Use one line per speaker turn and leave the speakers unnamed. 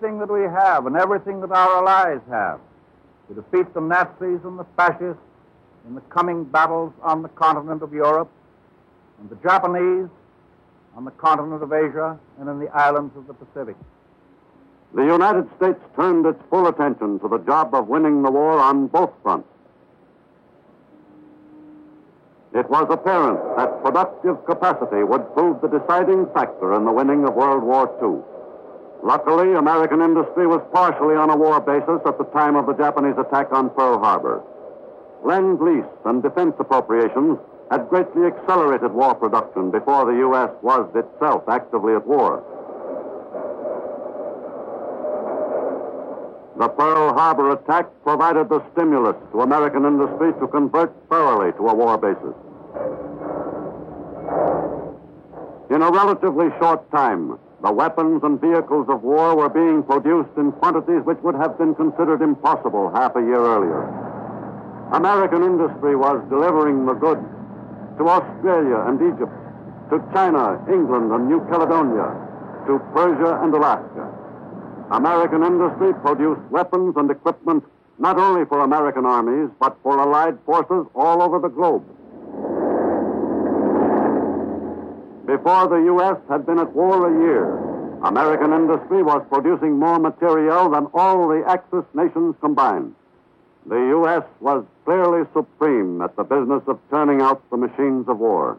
everything that we have and everything that our allies have to defeat the Nazis and the fascists in the coming battles on the continent of Europe and the Japanese on the continent of Asia and in the islands of the Pacific.
The United States turned its full attention to the job of winning the war on both fronts. It was apparent that productive capacity would prove the deciding factor in the winning of World War II. Luckily, American industry was partially on a war basis at the time of the Japanese attack on Pearl Harbor. Lend-Lease and defense appropriations had greatly accelerated war production before the U.S. was itself actively at war. The Pearl Harbor attack provided the stimulus to American industry to convert thoroughly to a war basis. In a relatively short time, the weapons and vehicles of war were being produced in quantities which would have been considered impossible half a year earlier. American industry was delivering the goods to Australia and Egypt, to China, England, and New Caledonia, to Persia and Alaska. American industry produced weapons and equipment not only for American armies, but for Allied forces all over the globe. Before the U.S. had been at war a year, American industry was producing more material than all the Axis nations combined. The U.S. was clearly supreme at the business of turning out the machines of war.